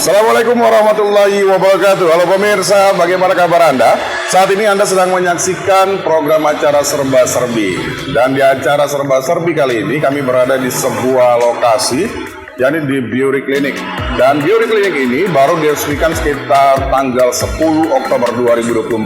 Assalamualaikum warahmatullahi wabarakatuh. Halo pemirsa, bagaimana kabar Anda? Saat ini Anda sedang menyaksikan program acara Serba Serbi. Dan di acara Serba Serbi kali ini kami berada di sebuah lokasi, yakni di Beauty Clinic. Dan Beauty Clinic ini baru diresmikan sekitar tanggal 10 Oktober 2024.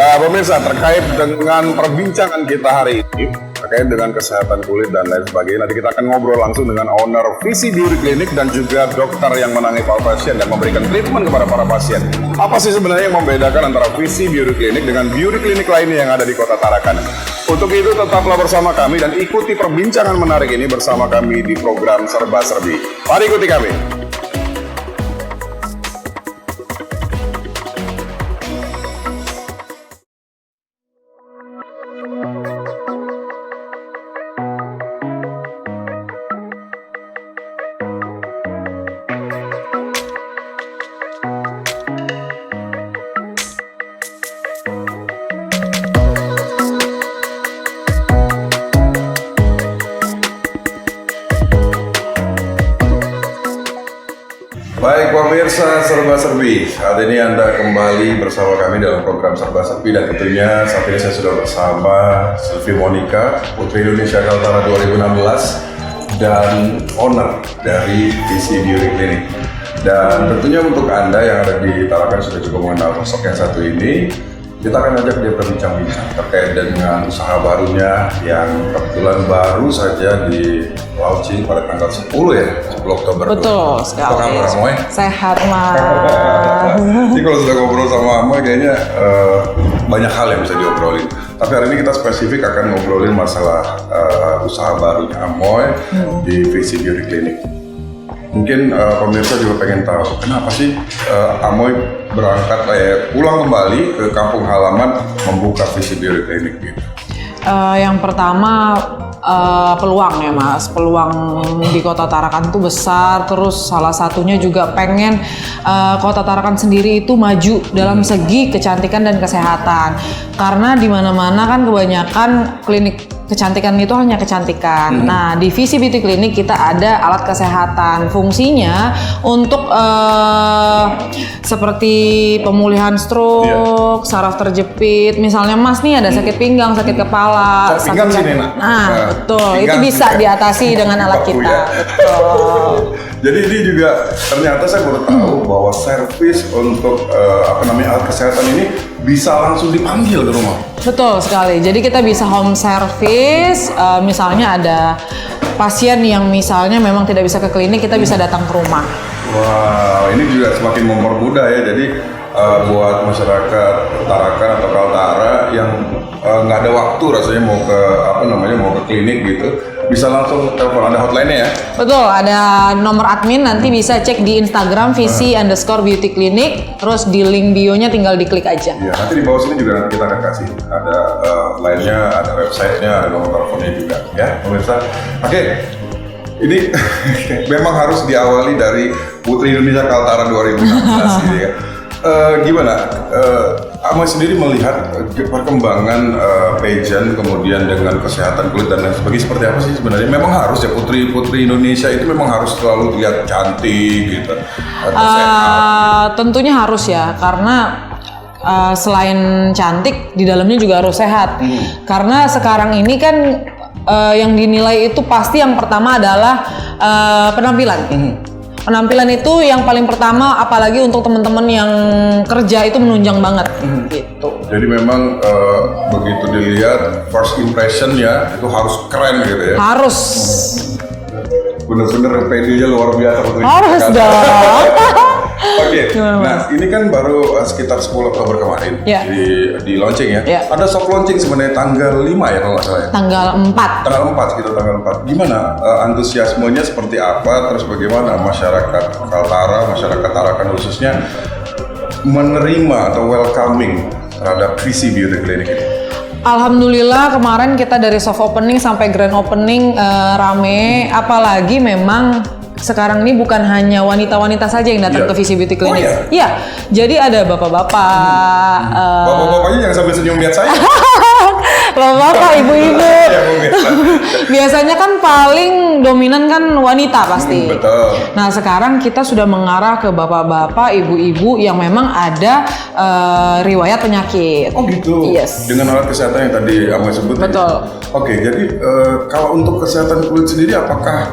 Nah pemirsa, terkait dengan perbincangan kita hari ini terkait dengan kesehatan kulit dan lain sebagainya, nanti kita akan ngobrol langsung dengan owner Visi Beauty Clinic dan juga dokter yang menangani para pasien dan memberikan treatment kepada para pasien. Apa sih sebenarnya yang membedakan antara Visi Beauty Clinic dengan beauty clinic lainnya yang ada di Kota Tarakan? Untuk itu tetaplah bersama kami dan ikuti perbincangan menarik ini bersama kami di program Serba Serbi. Mari ikuti kami. Baik pemirsa Serba Serbi, saat ini Anda kembali bersama kami dalam program Serba Serbi dan tentunya saat ini saya sudah bersama Sylvie Monica, Putri Indonesia Kaltara 2016 dan owner dari Visi Beauty Clinic. Dan tentunya untuk Anda yang ada di Tarakan sudah cukup mengenal sosok yang satu ini, kita akan ajak dia berbincang-bincang terkait dengan usaha barunya yang kebetulan baru saja di launching pada tanggal 10 ya, 10 Oktober. Betul sekali. Apa kabar Amoy? Sehat Mas. Jadi kalau sudah ngobrol sama Amoy kayaknya banyak hal yang bisa diobrolin. Tapi hari ini kita spesifik akan ngobrolin masalah usaha barunya Amoy di Visi Beauty Clinic. Mungkin pemirsa juga pengen tahu kenapa sih Amoy berangkat pulang kembali ke kampung halaman membuka Visi Beauty Clinic gitu. Yang pertama peluang ya Mas, peluang di Kota Tarakan itu besar. Terus salah satunya juga pengen Kota Tarakan sendiri itu maju dalam segi kecantikan dan kesehatan. Karena di mana-mana kan kebanyakan klinik kecantikan itu hanya kecantikan. Nah, di Visi Beauty Clinic kita ada alat kesehatan. Fungsinya untuk seperti pemulihan stroke, saraf terjepit. Misalnya Mas nih ada sakit pinggang, sakit kepala, Pinggang sih Nena. Nah, betul. Itu bisa diatasi dengan alat kita. Ya. Betul. Jadi ini juga ternyata saya baru tahu bahwa servis untuk alat kesehatan ini bisa langsung dipanggil ke rumah. Betul sekali. Jadi kita bisa home service. Misalnya ada pasien yang misalnya memang tidak bisa ke klinik, kita bisa datang ke rumah. Wow, ini juga semakin mempermudah ya. Jadi buat masyarakat Tarakan atau Kaltara yang nggak ada waktu rasanya mau ke klinik gitu, bisa langsung telepon, ada hotline-nya ya? Betul, ada nomor admin, nanti bisa cek di Instagram Visi_Beauty Clinic, terus di link bio-nya tinggal diklik aja. Ya, nanti di bawah sini juga nanti kita akan kasih ada line-nya, ada website-nya, ada nomor teleponnya juga ya pemirsa. Oke, ini memang harus diawali dari Putri Indonesia Kaltara 2016 ini ya. Gimana? Amoy sendiri melihat perkembangan pageant kemudian dengan kesehatan kulit dan lain sebagainya seperti apa sih sebenarnya? Memang harus ya Putri Indonesia itu memang harus selalu terlihat cantik gitu atau sehat? Tentunya harus ya, karena selain cantik di dalamnya juga harus sehat. Karena sekarang ini kan yang dinilai itu pasti yang pertama adalah penampilan. Penampilan itu yang paling pertama, apalagi untuk teman-teman yang kerja itu menunjang banget gitu. Jadi memang begitu dilihat first impression ya itu harus keren gitu ya. Harus. Bener-bener PD-nya luar biasa. Harus dong. Oke, nah ini kan baru sekitar 10 Oktober kemarin di launching ya. Ada soft launching sebenarnya tanggal 5 ya kalau nggak salah ya? Tanggal 4. Tanggal 4, sekitar tanggal 4. Gimana antusiasmenya seperti apa, terus bagaimana masyarakat Kaltara, masyarakat Tarakan khususnya menerima atau welcoming terhadap Visi Beauty Clinic ini? Alhamdulillah kemarin kita dari soft opening sampai grand opening rame, apalagi memang sekarang ini bukan hanya wanita-wanita saja yang datang Iya. ke Visi Beauty Oh, Clinic. iya? Iya, jadi ada bapak-bapak, Bapak-bapaknya jangan sampai senyum lihat saya. bapak-bapak, ibu-ibu. Ya, mungkin. Biasanya kan paling dominan kan wanita pasti. Betul. Nah sekarang kita sudah mengarah ke bapak-bapak, ibu-ibu yang memang ada riwayat penyakit. Oh gitu. Yes. Dengan alat kesehatan yang tadi Amel sebut. Betul. Oke, jadi kalau untuk kesehatan kulit sendiri, apakah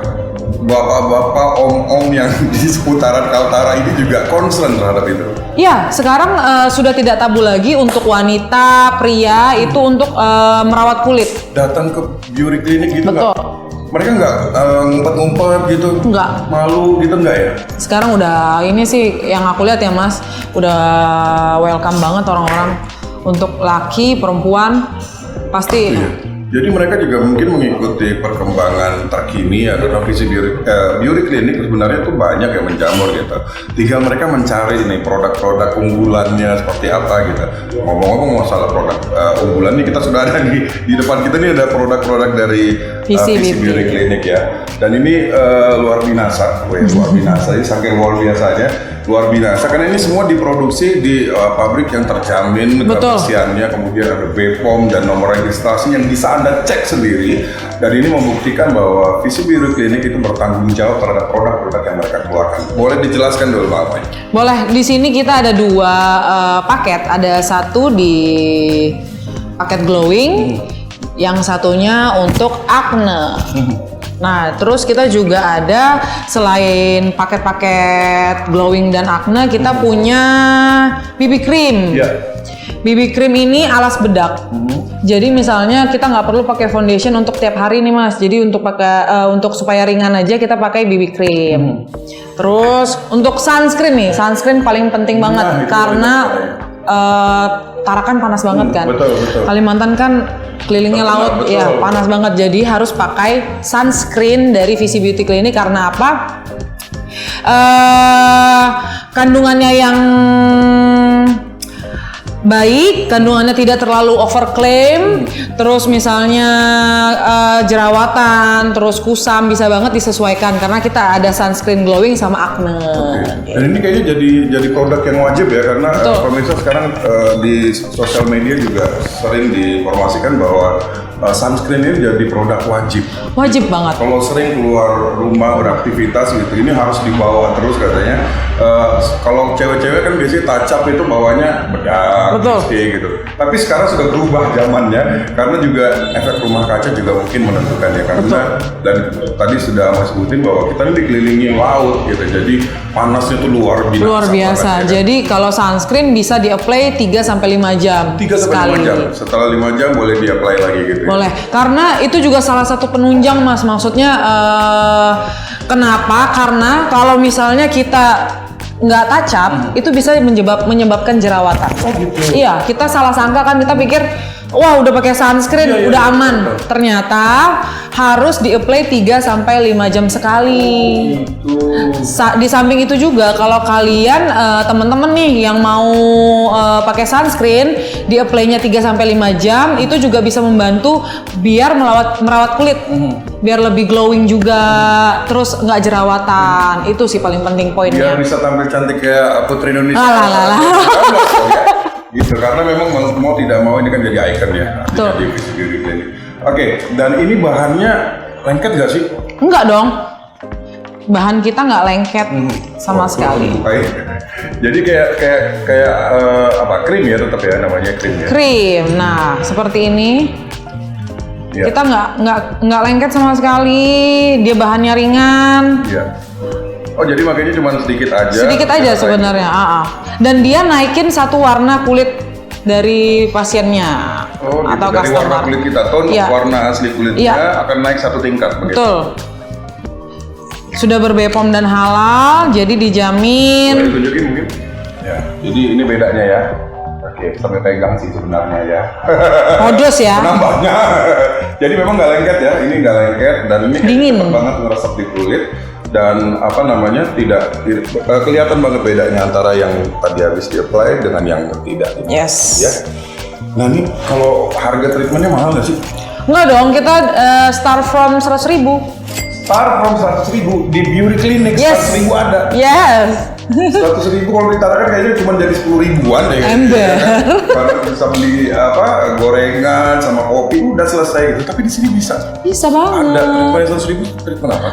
bapak-bapak, om-om yang di seputaran Kaltara ini juga concern terhadap itu? Ya, sekarang sudah tidak tabu lagi untuk wanita, pria itu untuk merawat kulit. Datang ke beauty clinic gitu Betul. nggak? Mereka nggak ngumpet-ngumpet gitu? Nggak. Malu gitu nggak ya? Sekarang udah ini sih yang aku lihat ya Mas, udah welcome banget orang-orang untuk laki, perempuan pasti. Iya. Jadi mereka juga mungkin mengikuti perkembangan terkini ya, karena visi beauty clinic sebenarnya tuh banyak yang menjamur gitu. Tinggal mereka mencari nih produk-produk unggulannya seperti apa gitu. Ngomong-ngomong masalah produk unggulan nih, kita sudah ada di depan kita nih ada produk-produk dari Visi Beauty Clinic ya. Dan ini luar binasa, luar binasa. Ini saking luar biasanya. Luar binasa karena ini semua diproduksi di pabrik yang terjamin Betul. kebersihannya, kemudian ada BPOM dan nomor registrasi yang bisa Anda cek sendiri, dan ini membuktikan bahwa Visi Beauty Clinic itu bertanggung jawab terhadap produk-produk yang mereka keluarkan. Boleh dijelaskan dulu Mbak Amel? Boleh, di sini kita ada dua paket, ada satu di paket glowing, yang satunya untuk acne. Nah, terus kita juga ada selain paket-paket glowing dan acne, kita punya BB cream. Iya. BB cream ini alas bedak. Jadi misalnya kita nggak perlu pakai foundation untuk tiap hari nih Mas. Jadi untuk pakai untuk supaya ringan aja kita pakai BB cream. Terus untuk sunscreen nih, sunscreen paling penting banget itu karena Tarakan panas banget kan. Betul, betul. Kalimantan kan kelilingnya Betul, laut, betul. ya panas banget. Jadi harus pakai sunscreen dari Visi Beauty Clinic karena apa? Kandungannya yang baik, kandungannya tidak terlalu overclaim, terus misalnya jerawatan, terus kusam bisa banget disesuaikan karena kita ada sunscreen glowing sama acne. Dan ini kayaknya jadi produk yang wajib ya, karena Betul. pemirsa sekarang di sosial media juga sering diinformasikan bahwa sunscreen ini jadi produk wajib. Wajib banget. Kalau sering keluar rumah beraktivitas gitu, ini harus dibawa terus katanya. Kalau cewek-cewek kan biasanya touch up itu bawanya bedak, Betul. lipstick gitu. Tapi sekarang sudah berubah zamannya, karena juga efek rumah kaca juga mungkin menentukan ya, karena dan tadi sudah Mas sebutin bahwa kita ini dikelilingi laut gitu, jadi panasnya itu luar biasa. Luar biasa. banget, ya kan? Jadi kalau sunscreen bisa di-apply 3 sampai 5 jam 3 sampai sekali. 5 jam. Setelah 5 jam boleh di-apply lagi gitu ya. Boleh, karena itu juga salah satu penunjang Mas. Maksudnya kenapa? Karena kalau misalnya kita nggak touch up, itu bisa menyebabkan jerawatan. Oh gitu. Iya, kita salah sangka kan, kita pikir wah udah pakai sunscreen Iya, iya, udah iya, aman. betul. Ternyata harus di-apply 3 sampai 5 jam sekali. Di samping itu juga kalau kalian teman-teman nih yang mau pakai sunscreen, di-apply-nya 3 sampai 5 jam itu juga bisa membantu biar merawat kulit. Biar lebih glowing juga, terus nggak jerawatan. Itu sih paling penting Biar poinnya. bisa tampil cantik kayak Putri Indonesia. Alah. Gitu, karena memang mau tidak mau ini kan jadi ikon ya. Betul. Jadi Visi Beauty Clinic. Oke, dan ini bahannya lengket nggak sih? Enggak dong. Bahan kita nggak lengket sama sekali. Baik. Jadi kayak apa, krim ya, tetap ya namanya krim ya. Krim. Nah, seperti ini. Iya. Kita nggak lengket sama sekali. Dia bahannya ringan. Iya. Oh, jadi makanya cuma sedikit aja. Sedikit aja sebenarnya. Dan dia naikin satu warna kulit dari pasiennya Oh, gitu. atau Dari warna customer. kulit kita, tone Iya. warna asli kulitnya Iya. akan naik 1 tingkat begitu. Betul. Sudah ber-BPOM dan halal, jadi Boleh dijamin. ditunjukin mungkin? Ya. Jadi ini bedanya ya. Oke, sampai pegang sih sebenarnya ya. Modus ya. Nambahnya. Jadi memang nggak lengket ya, ini nggak lengket dan ini Dingin. cepet banget ngeresep di kulit, dan apa namanya tidak kelihatan banget bedanya antara yang tadi habis di apply dengan yang tidak. Yes. Ya. Nah ini kalau harga treatmentnya mahal nggak sih? Enggak dong, kita start from 100.000. start from 100.000 di beauty clinic. Yes. 100.000 ada. Yes. 100.000 kalau ditarakan kayaknya cuma jadi 10.000-an deh. Ember. Ya kan? Karena bisa beli gorengan sama kopi udah selesai gitu. Tapi di sini bisa. Bisa banget. Ada treatment 100.000 treatment apa?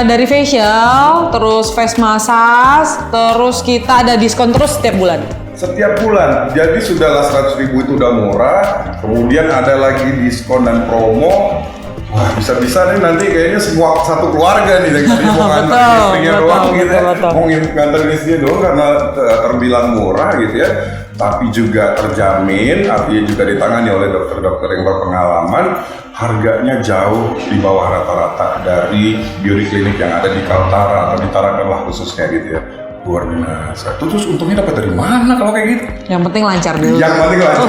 Dari facial, terus face massage, terus kita ada diskon terus setiap bulan. Setiap bulan. Jadi sudahlah 100.000 itu udah murah. Kemudian ada lagi diskon dan promo. Wah, bisa-bisa nih nanti kayaknya semua satu keluarga nih yang mau nganter istrinya doang gitu ya. Mau nganter istrinya doang karena terbilang murah gitu ya. Tapi juga terjamin, artinya juga ditangani oleh dokter-dokter yang berpengalaman. Harganya jauh di bawah rata-rata dari beauty clinic yang ada di Kaltara atau di Tarakan lah khususnya gitu ya. Luar biasa. Terus untungnya dapat dari mana kalau kayak gitu? Yang penting lancar dulu. Yang penting lancar.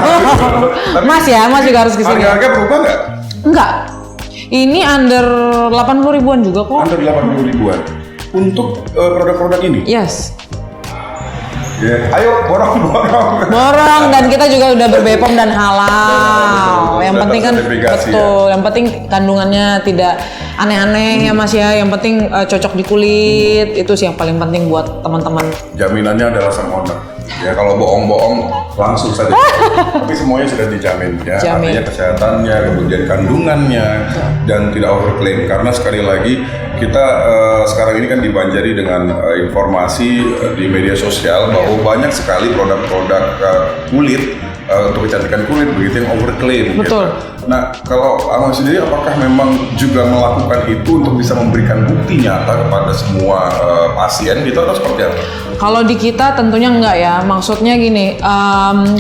Tapi Mas ya, Mas juga harus kesini. Harga berubah nggak? Enggak. Ini under 80 ribuan juga kok. Under 80 ribuan. Untuk produk-produk ini? Yes. Ya. Ayo borong-borong. Borong, dan kita juga udah berbepom dan halal. Yang penting kan betul. Yang penting kandungannya tidak aneh-aneh ya Mas ya. Yang penting cocok di kulit. Itu sih yang paling penting buat teman-teman. Jaminannya adalah sang owner. Ya kalau bohong-bohong langsung saja. Tapi semuanya sudah dijamin ya. Jamin. Artinya kesehatannya, kemudian kandungannya dan tidak overclaim. Karena sekali lagi kita sekarang ini kan dibanjiri dengan informasi di media sosial bahwa banyak sekali produk-produk kulit untuk kecantikan kulit begitu yang overclaim. Betul. Gitu. Nah, kalau Amoi sendiri apakah memang juga melakukan itu untuk bisa memberikan bukti nyata kepada semua pasien gitu atau seperti apa? Kalau di kita tentunya enggak ya. Maksudnya gini,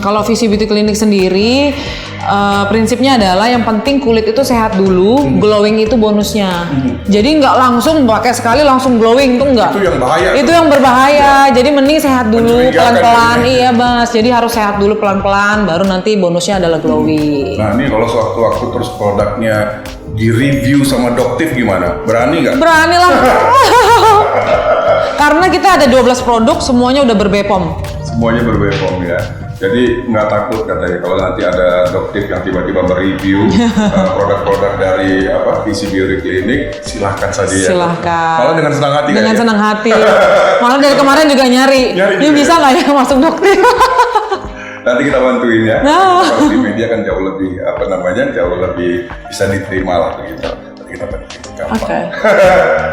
kalau Visi Beauty Clinic sendiri prinsipnya adalah yang penting kulit itu sehat dulu, glowing itu bonusnya. Jadi nggak langsung pakai sekali langsung glowing tuh enggak. Itu yang bahaya. Itu yang berbahaya. Jadi mending sehat dulu pelan-pelan. Ya. Iya Mas. Jadi harus sehat dulu pelan-pelan, baru nanti bonusnya adalah glowing. Nah ini kalau sewaktu-waktu terus produknya di-review sama Doktif gimana? Berani nggak? Berani lah. Karena kita ada 12 produk, semuanya udah berbepom. Semuanya berbepom ya. Jadi nggak takut katanya kalau nanti ada Doktif yang tiba-tiba mereview produk-produak dari Visi Beauty Clinic, silahkan saja ya. Silahkan. Malah dengan senang hati. Dengan senang hati. Malah dari kemarin juga nyari. Ini bisa nggak ya masuk Doktif? Nanti kita bantuin ya. Nah. Kalau di media kan jauh lebih jauh lebih bisa diterima lah begitu. Nanti kita bantuin. Oke.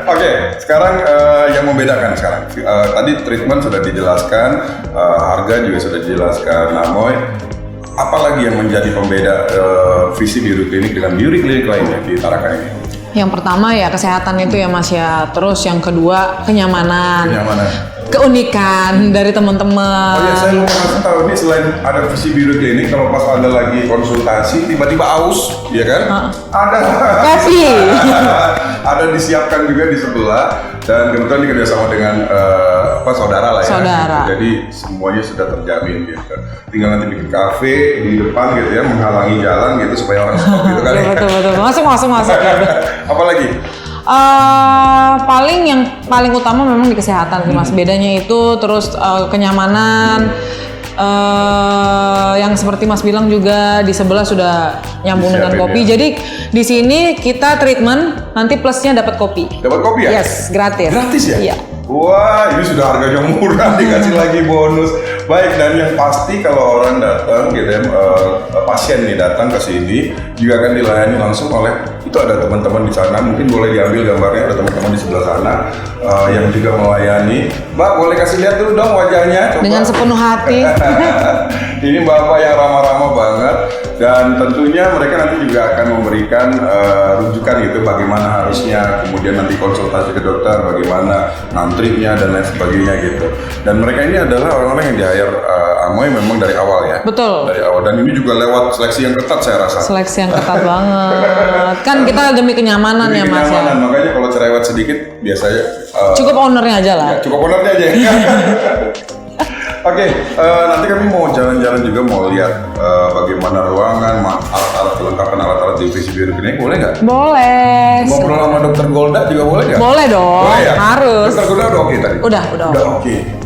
Oke, sekarang yang membedakan sekarang. Tadi treatment sudah dijelaskan, harga juga sudah dijelaskan. Nah, Moy, apalagi yang menjadi pembeda Visi Beauty Clinic dengan beauty clinic lainnya di Tarakan ini? Yang pertama ya kesehatan itu ya Mas ya. Terus yang kedua kenyamanan. Keunikan dari teman-teman. Oh ya, saya lupa kasih tahu ini selain ada Visi Beauty Clinic, kalau pas Anda lagi konsultasi tiba-tiba aus, ya kan? Ada kopi. Ada disiapkan juga di sebelah dan kebetulan dikerjasama dengan saudara lah ya. Saudara. Jadi semuanya sudah terjamin gitu. Tinggal nanti bikin kafe di depan gitu ya, menghalangi jalan gitu supaya orang stop gitu kan. Betul. Masuk. Apalagi? Yang paling utama memang di kesehatan sih Mas. Bedanya itu terus kenyamanan. Yang seperti Mas bilang juga di sebelah sudah nyambung dengan kopi. Ya. Jadi di sini kita treatment nanti plusnya dapat kopi. Dapat kopi ya? Yes, gratis. Gratis ya? Iya. Wah, ini sudah harganya murah, dikasih lagi bonus. Baik, dan yang pasti kalau orang datang gitu ya, pasien nih datang ke sini juga akan dilayani langsung oleh, itu ada teman-teman di sana, mungkin boleh diambil gambarnya, ada teman-teman di sebelah sana yang juga melayani. Mbak, boleh kasih lihat dulu dong wajahnya? Coba. Dengan sepenuh hati. Ini bapak yang ramah-ramah banget, dan tentunya mereka nanti juga akan memberikan rujukan gitu bagaimana harusnya, kemudian nanti konsultasi ke dokter, bagaimana nantrinya dan lain sebagainya gitu. Dan mereka ini adalah orang-orang yang di-hire Amoi memang dari awal ya. Betul. Dari awal, dan ini juga lewat seleksi yang ketat saya rasa. Seleksi yang ketat banget. Kan kita demi kenyamanan ya Mas ya. Makanya kalau cerewet sedikit biasanya cukup ownernya aja lah. Ya, cukup ownernya aja. Oke, nanti kami mau jalan-jalan juga, mau lihat bagaimana ruangan, alat-alat kelengkapan alat-alat di Visi Beauty Clinic, boleh nggak? Boleh. Ngobrol sama Dokter Golda juga boleh nggak? Boleh dong, boleh ya? harus. Dokter Golda udah oke tadi? Udah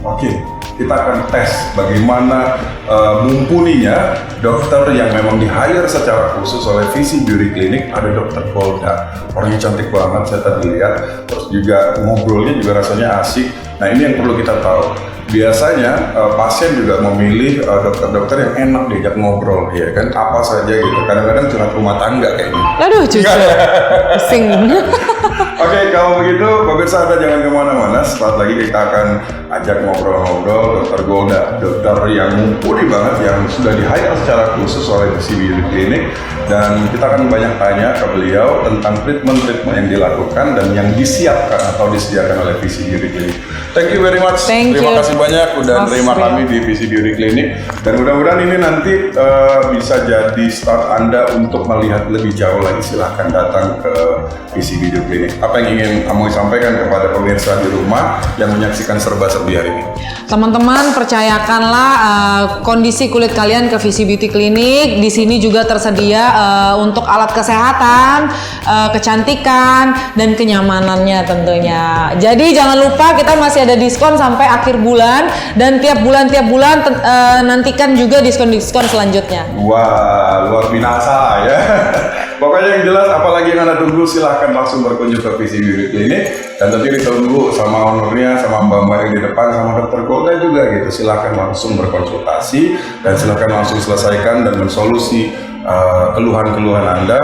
oke. kita akan tes bagaimana mumpuninya dokter yang memang di-hire secara khusus oleh Visi Beauty Clinic. Ada Dokter Golda, orangnya cantik banget saya tadi lihat, terus juga ngobrolnya juga rasanya asik. Nah ini yang perlu kita tahu. Biasanya pasien juga memilih dokter-dokter yang enak diajak ngobrol, ya kan, apa saja gitu. Kadang-kadang curhat rumah tangga kayaknya. Aduh, jujur. Pusing. Oke, kalau begitu pemirsa Anda jangan kemana-mana. Sesaat lagi kita akan ajak ngobrol-ngobrol Dokter Golda, dokter yang mumpuni banget, yang sudah di-hire secara khusus oleh Visi Beauty Clinic, dan kita akan banyak tanya ke beliau tentang treatment-treatment yang dilakukan dan yang disiapkan atau disediakan oleh Visi Beauty Clinic. Thank you very much. Terima kasih banyak udah terima kami di Visi Beauty Clinic, dan mudah-mudahan ini nanti bisa jadi start Anda untuk melihat lebih jauh lagi. Silahkan datang ke Visi Beauty Clinic. Apa yang ingin kamu sampaikan kepada pemirsa di rumah yang menyaksikan serba-serbi hari ini? Teman-teman, percayakanlah kondisi kulit kalian ke Visi Beauty Clinic. Di sini juga tersedia untuk alat kesehatan, kecantikan, dan kenyamanannya tentunya. Jadi jangan lupa kita masih ada diskon sampai akhir bulan, dan tiap bulan nantikan juga diskon-diskon selanjutnya. Wah, luar biasa ya. Pokoknya yang jelas, apalagi yang Anda tunggu, silahkan langsung berkunjung ke Visi Beauty Clinic, dan tentu ditunggu sama ownernya, sama mbak-mbak yang di depan, sama Dokter Golda juga gitu. Silahkan langsung berkonsultasi dan silahkan langsung selesaikan dan mensolusi keluhan-keluhan Anda,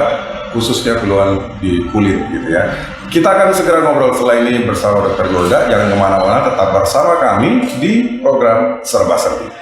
khususnya keluhan di kulit gitu ya. Kita akan segera ngobrol setelah ini bersama Dokter Golda. Jangan kemana-mana, tetap bersama kami di program Serba Serbi.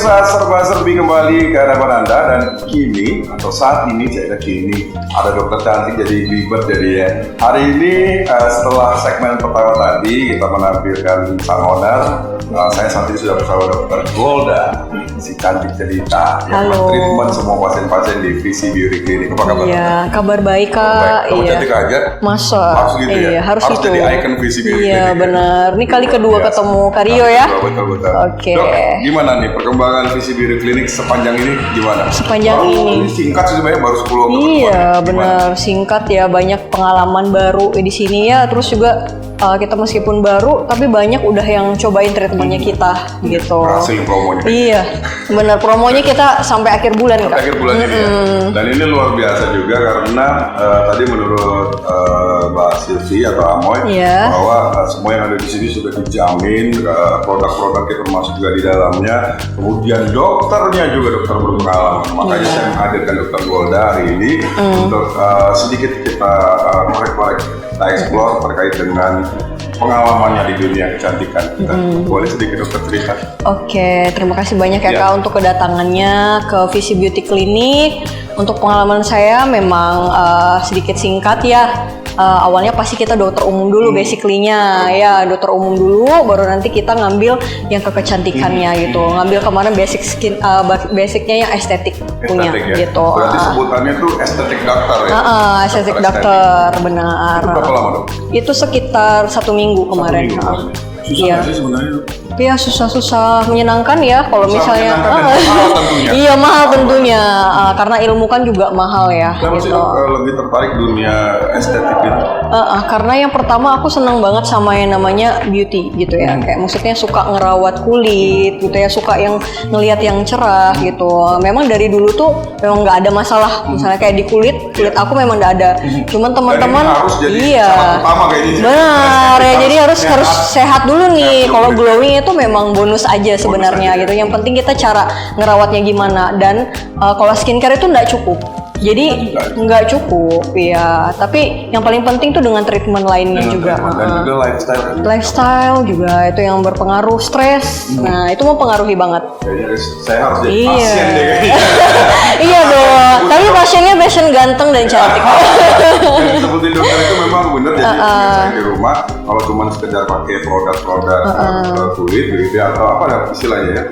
Serba-serbi kembali ke hadapan Anda, dan kini atau saat ini ada dokter cantik jadi ribet jadi ya. Hari ini setelah segmen pertama tadi kita menampilkan sang owner, saya saat ini sudah bersama Dokter Golda, si cantik jelita yang treatment semua pasien-pasien di Visi Beauty Clinic. Apa kabar? Iya, kabar baik Kak. Kamu cantik aja. Masa? Harus gitu ya? Harus itu. Jadi icon Visi Beauty Clinic. Iya benar. Ini kali kedua ketemu Kario ya. Betul. Oke. Dok, gimana nih perkembangan Visi Beauty Clinic sepanjang ini gimana? Sepanjang ini singkat sih sebenarnya, baru 10 tahun. Iya benar, singkat ya, banyak pengalaman baru di sini ya. Terus juga kita meskipun baru tapi banyak udah yang cobain treatmentnya kita gitu. Berhasil promonya. Iya benar, promonya kita sampai akhir bulan Kak. Akhir bulan ini ya. Dan ini luar biasa juga karena tadi menurut Mbak Silvi atau Amoy bahwa semua yang ada di sini sudah dijamin, produk-produknya termasuk juga di dalamnya. Kemudian dokternya juga dokter berpengalaman. Makanya saya menghadirkan Dokter Golda hari ini untuk sedikit kita korek-korek, kita explore terkait dengan pengalamannya di dunia kecantikan kita. Boleh sedikit dokter cerita? Oke, terima kasih banyak ya Kak untuk kedatangannya ke Visi Beauty Clinic. Untuk pengalaman saya memang sedikit singkat ya. Awalnya pasti kita dokter umum dulu basically-nya ya, dokter umum dulu, baru nanti kita ngambil yang ke kecantikannya gitu, ngambil kemarin basic skin, basicnya yang estetik punya ya? gitu. Berarti sebutannya tuh estetik dokter ya? Estetik dokter, benar. Itu berapa lama dok? Itu sekitar 1 minggu kemarin. Susah Iya. nggak sih sebenarnya? Iya, susah-susah menyenangkan ya kalau Susah misalnya. menyenangkan dan mahal tentunya. Iya, mahal tentunya. Karena ilmu kan juga mahal ya. Kenapa sih Gitu. dok lebih tertarik dunia estetik gitu? Karena yang pertama aku senang banget sama yang namanya beauty gitu ya. Kayak maksudnya suka ngerawat kulit gitu ya, suka yang ngelihat yang cerah gitu. Memang dari dulu tuh memang nggak ada masalah. Misalnya kayak di kulit aku memang nggak ada. Cuman teman-teman Dan ini harus jadi iya. syarat utama kayaknya. Benar ya, jadi harus sehat dulu nih. Sehat Kalau dulu. glowing itu memang bonus aja sebenarnya aja. gitu. Yang penting kita cara ngerawatnya gimana, dan kalau skincare itu nggak cukup. Jadi nggak cukup ya, tapi yang paling penting tuh dengan treatment lainnya juga. Dan juga lifestyle. Lifestyle juga itu yang berpengaruh, stres. Nah, itu mempengaruhi banget. Kayaknya saya harus jadi Iya. pasien deh kayaknya. Iya dong. Tapi pasiennya pasien ganteng dan cantik. Dan seperti dokter itu memang benar, jadi saya di rumah kalau cuma sekedar pakai produk-produk kulit begitu ya, atau apa ya istilahnya ya,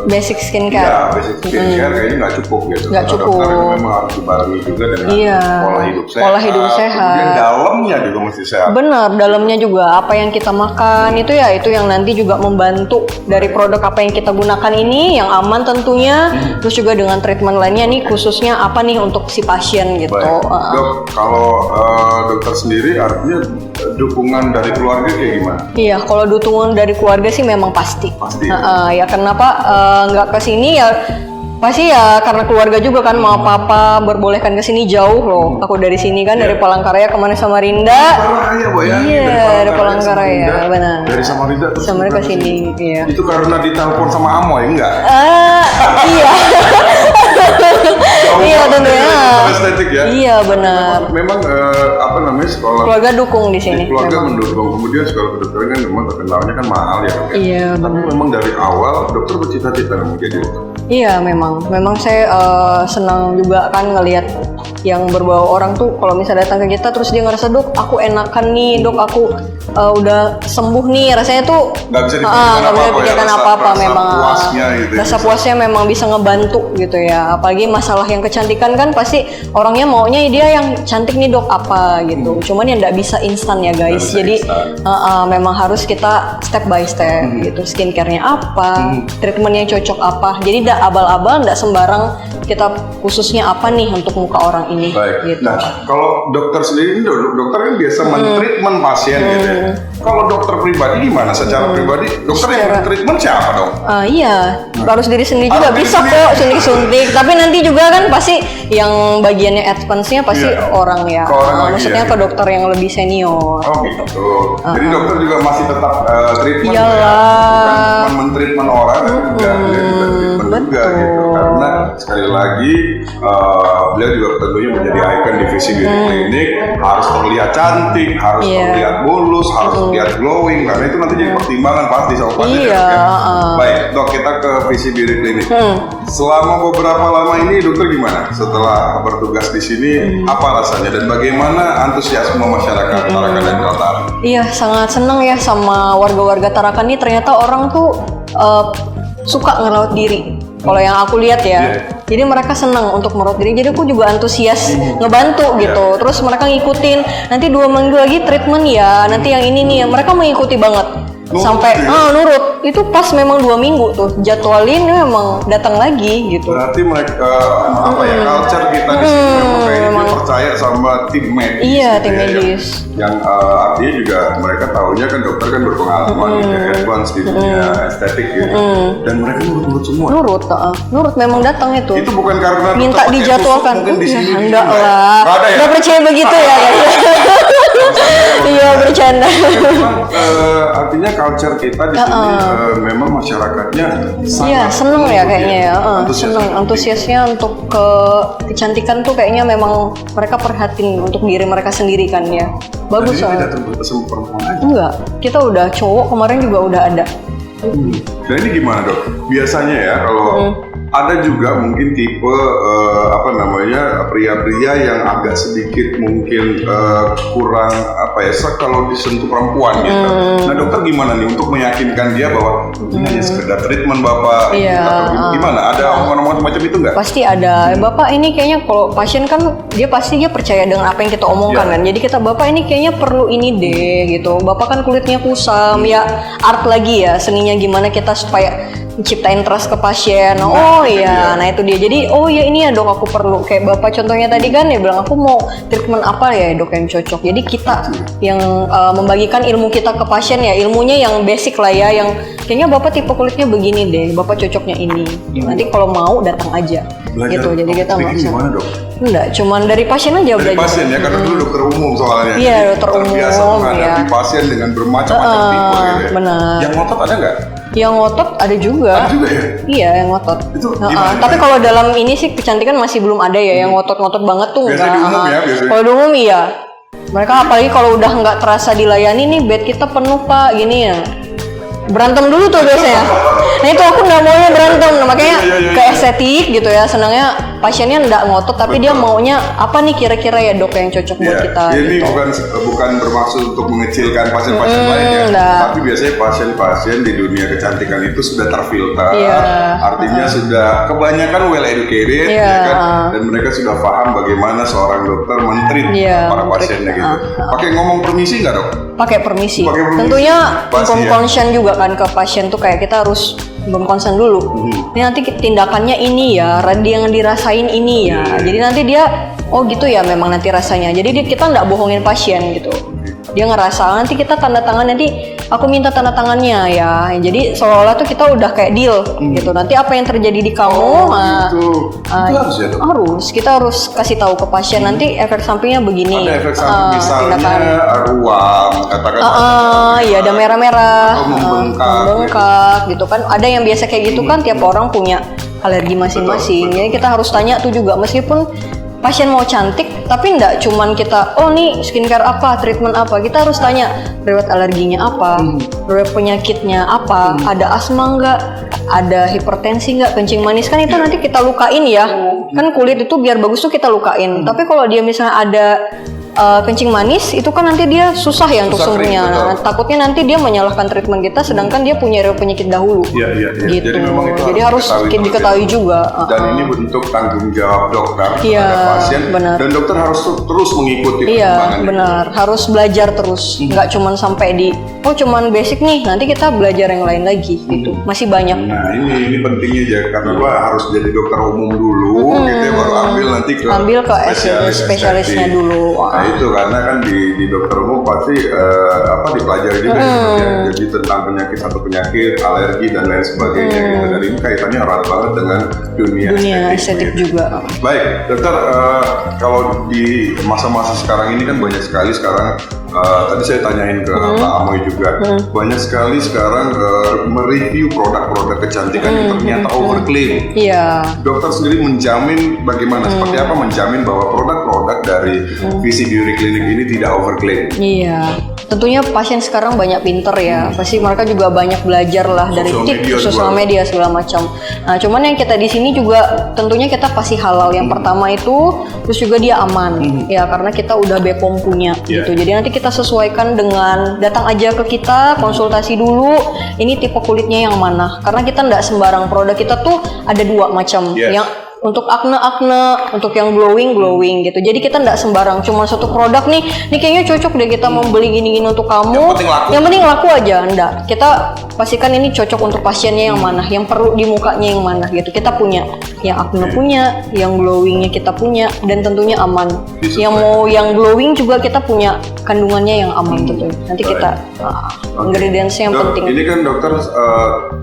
Basic ya skincare. basic skincare kayaknya nggak cukup gitu. Nggak Kata cukup. dokter itu memang harus dibarengi juga dengan Iya. pola hidup sehat. Pola hidup sehat. Kemudian dalamnya juga mesti sehat. Benar, dalamnya juga apa yang kita makan itu ya, itu yang nanti juga membantu dari produk apa yang kita gunakan ini yang aman tentunya. Terus juga dengan treatment lainnya nih khususnya apa nih untuk si pasien gitu. Baik. Dok, kalau dokter sendiri artinya dukungan dari keluarga kayak gimana? Iya, kalau dukungan dari keluarga sih memang pasti. Pasti. Ya kenapa nggak ke sini ya? Pasti ya karena keluarga juga kan, mau papa berbolehkan ke sini jauh loh. Aku dari sini kan dari Palangkaraya kemana Samarinda. Palangkaraya, Bu ya? Iya, dari Palangkaraya, Samarinda. benar. Dari Samarinda terus Samarinda ke sini, iya. Itu karena ditelepon sama Amoy enggak? Iya. Iya tentunya. Estetik ya. Iya benar. Memang apa namanya sekolah Keluarga dukung di sini. keluarga memang. mendukung. Kemudian sekolah kedokteran kan memang terkenalnya kan mahal ya. Dok, ya? Iya, Tapi memang dari awal dokter bercita-cita mau jadi dokter. Iya memang saya senang juga kan ngelihat yang berbau orang tuh kalau misalnya datang ke kita terus dia ngerasa, dok aku enakan nih, dok aku udah sembuh nih, rasanya tuh Nggak bisa nggak bisa dipikirkan dipikirkan apa-apa ya, apa-apa, rasa memang puasnya gitu ya. rasa puasnya memang bisa ngebantu gitu ya, apalagi masalah yang kecantikan kan pasti orangnya maunya dia yang cantik nih dok apa gitu, cuman yang nggak bisa instan ya guys, bisa jadi instan. memang harus kita step by step gitu, skincare-nya apa, treatment yang cocok apa, jadi nggak abal-abal, nggak sembarang kita khususnya apa nih untuk muka orang ini. Baik. Gitu. Nah, kalau dokter sendiri ini dokter kan biasa men-treatment pasien gitu ya. Kalau dokter pribadi gimana? Secara pribadi, dokter yang men-treatment siapa dong? Iya, harus diri sendiri juga Harus diri bisa sendiri. kok suntik-suntik. Tapi nanti juga kan pasti yang bagiannya advance-nya pasti Iya. orang ya. Ke orang lagi Maksudnya ya. ke dokter yang lebih senior. Oh gitu. Jadi dokter juga masih tetap treatment Iyalah. ya. Bukan cuma men-treatment orang, tapi juga dia juga treatment juga gitu. Karena sekali lagi beliau juga tentunya menjadi ikon divisi beauty klinik, harus terlihat cantik, harus Iya. terlihat mulus, harus terlihat glowing, karena itu nanti jadi pertimbangan pasti sama pasien. Iya, ya, Dok, ya. Baik, dok kita ke visi beauty klinik. Selama beberapa lama ini dokter gimana? Setelah bertugas di sini, apa rasanya dan bagaimana antusiasme masyarakat Tarakan dan Kaltara? Iya, sangat senang ya sama warga-warga Tarakan ini, ternyata orang tuh suka ngerawat diri. Kalau yang aku lihat ya, jadi mereka senang untuk merawat diri. Jadi aku juga antusias ngebantu gitu. Terus mereka ngikutin. Nanti 2 minggu lagi treatment ya. Nanti yang ini nih, mereka mengikuti banget. Nurut Sampai ya? nurut. Itu pas memang 2 minggu tuh jadwalin memang datang lagi gitu. Berarti mereka apa ya, culture kita di sini memang kayaknya dia percaya sama tim medis. Iya, gitu tim ya, medis. Yang artinya juga mereka tahunya kan dokter kan berpengalaman gitu, advance di dunia estetik gitu. Dan mereka nurut-nurut semua. Nurut memang datang itu. Itu bukan karena Minta dokter pakai dijadwalkan. tusuk mungkin di sini. Enggak lah. Nggak ada ya? Nggak percaya begitu ya guys. Iya, bercanda. Memang artinya culture kita di sini memang masyarakatnya Iya, seneng ya kayaknya ya. Antusias. Seneng, antusiasnya untuk kecantikan tuh kayaknya memang mereka perhatiin untuk diri mereka sendiri kan ya. Bagus Dan ini tidak soalnya. terbatas sama perempuan aja. Enggak, kita udah cowok kemarin juga udah ada. Dan ini gimana dok? Biasanya ya kalau Ada juga mungkin tipe pria-pria yang agak sedikit mungkin kurang kalau disentuh perempuan gitu. Nah dokter gimana nih untuk meyakinkan dia bahwa ini hanya sekedar treatment bapak? Atau gimana? Ada omongan-omongan semacam itu nggak? Pasti ada. Bapak ini kayaknya kalau pasien kan dia percaya dengan apa yang kita omongkan kan. Jadi kita bapak ini kayaknya perlu ini deh gitu. Bapak kan kulitnya kusam ya, art lagi ya, seninya gimana kita supaya menciptain trust ke pasien. Nah itu dia. Jadi ini ya dok aku perlu kayak bapak contohnya tadi kan dia bilang aku mau treatment apa ya dok yang cocok. Jadi kita yang membagikan ilmu kita ke pasien ya, ilmunya yang basic lah ya, yang kayaknya bapak tipe kulitnya begini deh, bapak cocoknya ini. Nanti kalau mau datang aja. Belajar gitu. Jadi kita gimana dok? Enggak, cuman dari pasien aja dari belajar. Pasien ya, karena dulu dokter umum soalnya. Iya, dokter umum. Biasa menghadapi pasien dengan bermacam-macam tipe gitu ya. Benar. Yang ngotot ada nggak? Yang ngotot ada juga. Ada juga ya? Iya, yang ngotot. Itu gimana? Tapi kalau dalam ini sih kecantikan masih belum ada ya, yang ngotot-ngotot banget tuh biasanya enggak. di umum ya, biasanya. Kalau di umum iya. Mereka apalagi kalau udah nggak terasa dilayani nih, bed kita penuh pak, gini ya. Berantem dulu tuh biasanya. Nah itu aku nggak maunya berantem, nah, makanya ke estetik gitu ya. Senangnya pasiennya nggak ngotot, tapi dia maunya apa nih kira-kira ya dok yang cocok buat kita. Ini gitu. bukan bermaksud untuk mengecilkan pasien-pasien lain ya, tapi biasanya pasien-pasien di dunia kecantikan itu sudah terfilter, artinya sudah kebanyakan well educated, ya kan, dan mereka sudah paham bagaimana seorang dokter mentreat para pasiennya gitu. Pakai ngomong permisi nggak dok? Pakai permisi. Tentunya konsen juga kan ke pasien tuh kayak kita harus konsen dulu. Ini nanti tindakannya ini ya, yang dirasain ini ya. Jadi nanti dia gitu ya memang nanti rasanya. Jadi kita nggak bohongin pasien gitu. Dia ngerasa nanti kita tanda tangan, nanti aku minta tanda tangannya ya. Jadi seolah-olah tuh kita udah kayak deal gitu. Nanti apa yang terjadi di kamu itu harus ya dok? Harus, kita harus kasih tahu ke pasien nanti efek sampingnya begini. Ada efek samping misalnya ruam, katakan iya ada merah-merah, atau membengkak gitu kan. Ada yang biasa kayak gitu kan, tiap orang punya alergi masing-masing. Jadi kita harus tanya tuh juga, meskipun pasien mau cantik, tapi enggak cuman kita, nih skincare apa, treatment apa. Kita harus tanya, riwayat alerginya apa, riwayat penyakitnya apa, ada asma enggak, ada hipertensi enggak, kencing manis. Kan itu nanti kita lukain ya. Kan kulit itu biar bagus tuh kita lukain. Tapi kalau dia misalnya ada kencing manis, itu kan nanti dia susah ya untuk sembuhnya. Nah, takutnya nanti dia menyalahkan treatment kita, sedangkan dia punya riwayat penyakit dahulu. Iya. Gitu. Jadi harus diketahui juga. Dan ini bentuk tanggung jawab dokter terhadap pasien. Benar. Dan dokter harus terus mengikuti perkembangan. Iya, benar. Harus belajar terus. Nggak cuman sampai di cuman basic nih, nanti kita belajar yang lain lagi gitu. Masih banyak. Nah, ini pentingnya ya, karena harus jadi dokter umum dulu, gitu ya, baru ambil ke spesialisnya dulu. Nah itu karena kan di dokter umum pasti dipelajari juga ya, jadi tentang penyakit satu penyakit, alergi dan lain sebagainya gitu. Dan ini kaitannya erat banget dengan dunia estetik juga. Baik dokter, kalau di masa-masa sekarang ini kan banyak sekali sekarang, tadi saya tanyain ke Pak Amoy juga, banyak sekali sekarang mereview produk-produk kecantikan yang ternyata overclaim. Iya. Dokter sendiri menjamin bagaimana, seperti apa menjamin bahwa produk-produk dari Visi Beauty Clinic ini tidak overclaim? Iya. Tentunya pasien sekarang banyak pinter ya. Pasti mereka juga banyak belajar lah dari sosial media segala macam. Nah, cuman yang kita di sini juga tentunya kita pasti halal. Yang pertama itu, terus juga dia aman. Ya, karena kita udah BPOM punya gitu. Jadi nanti kita sesuaikan dengan datang aja ke kita, konsultasi dulu. Ini tipe kulitnya yang mana? Karena kita nggak sembarang produk. Kita tuh ada dua macam. Yang untuk akne, untuk yang glowing gitu. Jadi kita nggak sembarang cuma satu produk nih kayaknya cocok deh kita mau beli gini-gini untuk kamu. Yang penting laku aja, enggak. Kita pastikan ini cocok untuk pasiennya yang mana, yang perlu di mukanya yang mana gitu. Kita punya yang akne punya, yang glowingnya kita punya, dan tentunya aman. Yang mau yang glowing juga kita punya kandungannya yang aman gitu. Nanti kita ingredientsnya yang penting. Ini kan dokter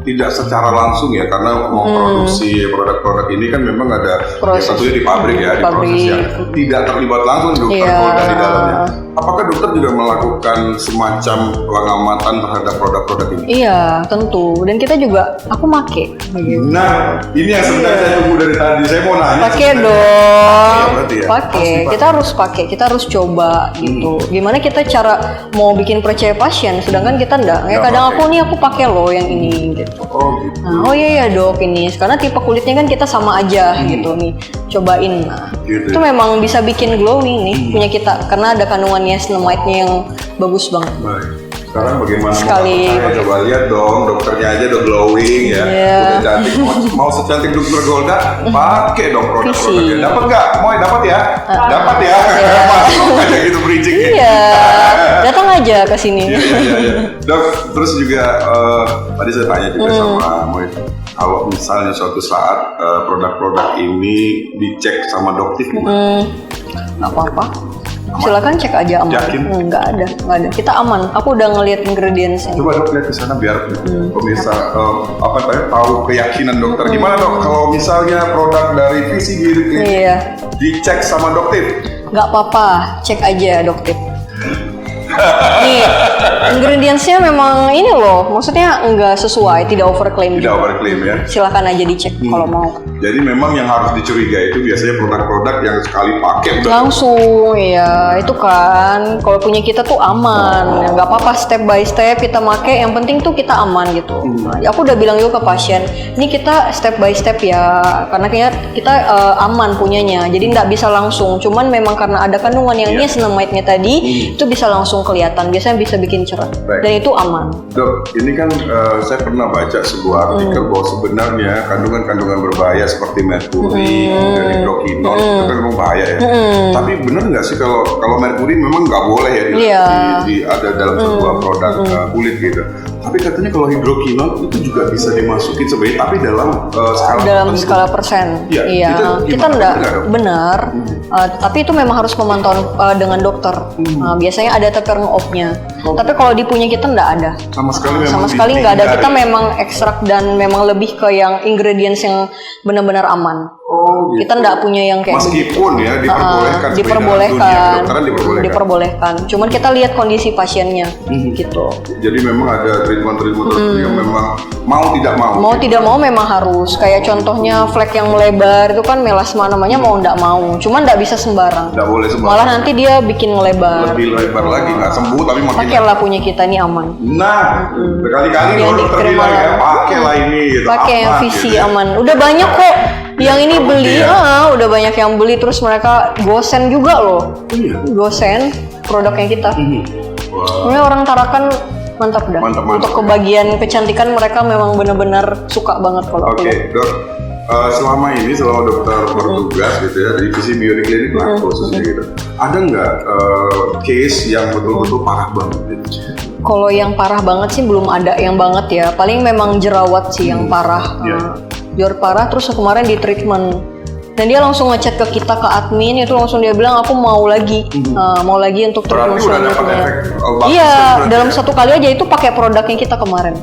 tidak secara langsung ya, karena memproduksi produk-produk ini kan memang ada Proses. ya tentunya di pabrik ya, di Pabrik. proses yang tidak terlibat langsung dokter Iya. Golda di dalamnya. Apakah dokter juga melakukan semacam pengamatan terhadap produk-produk ini? Iya, tentu. Dan kita juga, aku make. Gitu. Nah, ini yang sebenarnya saya tunggu dari tadi. Saya mau nanya. Pakai sebenarnya. dong, berarti ya? pakai. Pasti Kita harus pakai, kita harus coba gitu. Gimana kita cara mau bikin percaya pasien, sedangkan kita enggak. Ya Nggak kadang pakai. aku pakai loh yang ini gitu. Oh gitu. Nah, oh iya ya dok ini, karena tipe kulitnya kan kita sama aja gitu nih, cobain. Nah, Gitu. itu memang bisa bikin glowing nih punya kita, karena ada kandungan niacinamide-nya yang bagus banget. Baik. Sekarang bagaimana Sekali. mau coba lihat dong, dokternya aja udah glowing ya, Iya. udah cantik. Mau secantik dokter Golda, pakai dong produk-produknya. Visi. Dapat nggak? Mau dapat ya? Dapat ya? Masuk aja gitu bridging-nya. Iya, datang aja ke sini. Iya. Dok, terus juga tadi saya tanya juga sama Moy, kalau misalnya suatu saat produk-produk ini dicek sama dokter gimana? Nggak apa-apa. Silakan cek aja aman. Yakin? Nggak ada. Kita aman. Aku udah ngeliat ingredients-nya. Coba dok lihat ke sana biar pemirsa tahu keyakinan dokter. Gimana dok kalau misalnya produk dari Visi Beauty Clinic Iya, dicek sama dokter? nggak apa-apa. Cek aja dokter. Nih, ingredients-nya memang ini loh. Maksudnya nggak sesuai, tidak overclaim. Tidak juga. overclaim ya. Silakan aja dicek kalau mau. Jadi memang yang harus dicurigai itu biasanya produk-produk yang sekali pakai udah Langsung ya itu kan kalau punya kita tuh aman. Ya, nggak apa-apa step by step kita make, yang penting tuh kita aman gitu. Nah, aku udah bilang juga ke pasien, ini kita step by step ya, karena kayaknya kita aman punyanya, jadi nggak bisa langsung, cuman memang karena ada kandungan yang niacinamide-nya tadi itu bisa langsung kelihatan, biasanya bisa bikin cerah. Baik. Dan itu aman. Dok, ini kan saya pernah baca sebuah artikel bahwa sebenarnya kandungan-kandungan berbahaya seperti merkuri, kemudian hidrokinol itu kan memang bahaya ya. Tapi benar nggak sih kalau merkuri memang nggak boleh ya Iya. ada dalam sebuah produk kulit gitu. Tapi katanya kalau hidrokinol itu juga bisa dimasukin sebagai tapi dalam skala Dalam tertentu. skala persen. Iya, Iya. itu Kita gimana? enggak Benar, dok? benar. Tapi itu memang harus pemantauan dengan dokter. Biasanya ada turn off-nya. Tapi kalau di punya kita enggak ada. Sama sekali memang Sama sekali nggak ada. Kita dihindari. memang ekstrak dan memang lebih ke yang ingredients yang benar-benar aman. Oh, gitu. Kita nggak punya yang kayak Meskipun ya diperbolehkan sebagai dalam dunia kedokteran diperbolehkan. diperbolehkan. Cuman kita lihat kondisi pasiennya gitu. Jadi memang ada treatment-treatment tertentu yang memang mau tidak mau. Mau tidak mau memang harus. Kayak contohnya flek yang melebar itu kan melasma namanya, mau nggak mau. Cuman nggak bisa sembarang. Tidak boleh sembarang. Malah nanti dia bikin melebar. Lebih lebar lagi, nggak sembuh tapi makin. Pakailah punya kita ini aman. Nah, berkali-kali Yang dokter dikirim bilang ya, malam. pakailah ini gitu. Pakai yang aman, visi gitu ya. aman. Udah banyak kok yang ini beli. Iya. Udah banyak yang beli, terus mereka gosen juga loh. Iya. Gosen produknya kita. Wah, Ini orang Tarakan mantap dah. Mantap. Untuk kebagian kecantikan mereka memang benar-benar suka banget kalau Oke, aku. dok. Selama dokter bertugas gitu ya di Visi Beauty Clinic lah khususnya gitu, ada nggak case yang betul-betul parah banget gitu? Kalau yang parah banget sih belum ada yang banget ya. Paling memang jerawat sih yang parah. Iya. Jerawat parah, terus kemarin di treatment. Dan dia langsung ngechat ke kita, ke admin, itu langsung dia bilang aku mau lagi. Mau lagi untuk Berarti treatment udah dapat selanjutnya. efek bagus Iya, berarti dalam ya? satu kali aja itu pakai produknya kita kemarin.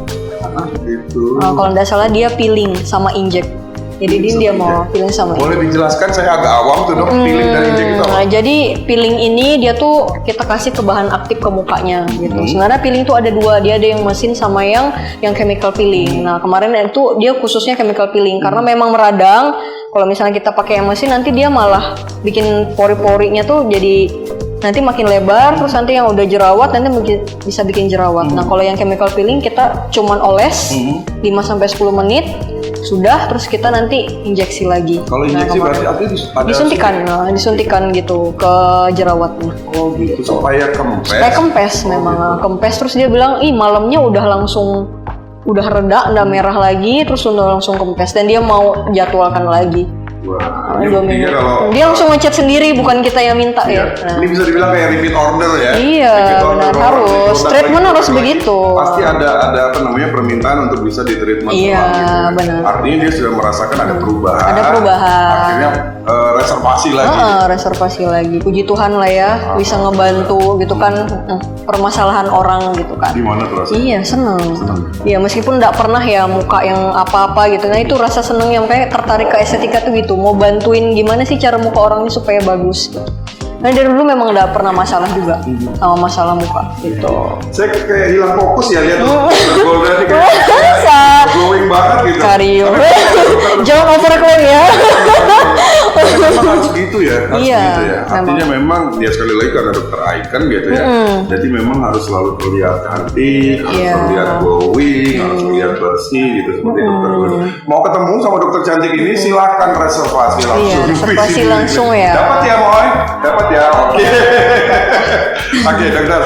Gitu. Kalau nggak salah dia peeling sama inject. Jadi dia mau peeling sama Boleh dijelaskan, saya agak awam tuh dok, feeling dari injek itu apa? Nah, jadi peeling ini dia tuh kita kasih ke bahan aktif ke mukanya gitu. Sebenarnya peeling tuh ada dua, dia ada yang mesin sama yang chemical peeling. Nah kemarin itu dia khususnya chemical peeling karena memang meradang. Kalau misalnya kita pakai yang mesin nanti dia malah bikin pori-porinya tuh jadi nanti makin lebar, terus nanti yang udah jerawat nanti bisa bikin jerawat. Nah kalau yang chemical peeling kita cuman oles 5-10 menit sudah, terus kita nanti injeksi lagi. Kalau injeksi berarti artinya ada disuntikan gitu ke jerawatnya. Oh gitu, supaya kempes. Supaya kempes memang kempes, terus dia bilang malamnya udah reda, udah merah lagi, terus udah langsung kempes dan dia mau jadwalkan lagi. Wah, ini 2 buktinya minggu. kalau Dia langsung ngechat sendiri, bukan kita yang minta iya. ya. Nah. Ini bisa dibilang kayak repeat order ya. Iya, Repeat order, benar, kalau harus. produk Treatment lagi, harus produk begitu. lagi. Pasti ada apa namanya permintaan untuk bisa di treatment Iya, ulang gitu ya. benar. Artinya dia sudah merasakan ada perubahan. Ada perubahan. Akhirnya reservasi lagi. Reservasi lagi. Puji Tuhan lah ya, bisa ngebantu gitu kan permasalahan orang gitu kan. Gimana tuh rasanya? Iya, seneng. Iya, meskipun nggak pernah ya muka yang apa-apa gitu. Nah, itu rasa seneng yang kayak tertarik ke estetika tuh gitu. gitu. Mau bantuin gimana sih cara muka orang ini supaya bagus gitu. Karena dari dulu memang udah pernah masalah juga sama masalah muka gitu. Saya kayak hilang fokus ya lihat Golda ini kayak glowing banget gitu. Karyo. Jangan overclaim ya. Memang harus gitu ya, harus Iya, gitu ya. Artinya memang ya sekali lagi karena dokter icon gitu ya. Jadi memang harus selalu terlihat cantik, harus Iya. terlihat glowing, harus terlihat bersih gitu seperti dokter dulu. Mau ketemu sama dokter cantik ini silakan reservasi langsung. Iya, reservasi langsung ya. Dapat ya Moy? Dapat ya. Oke. Oke, dokter.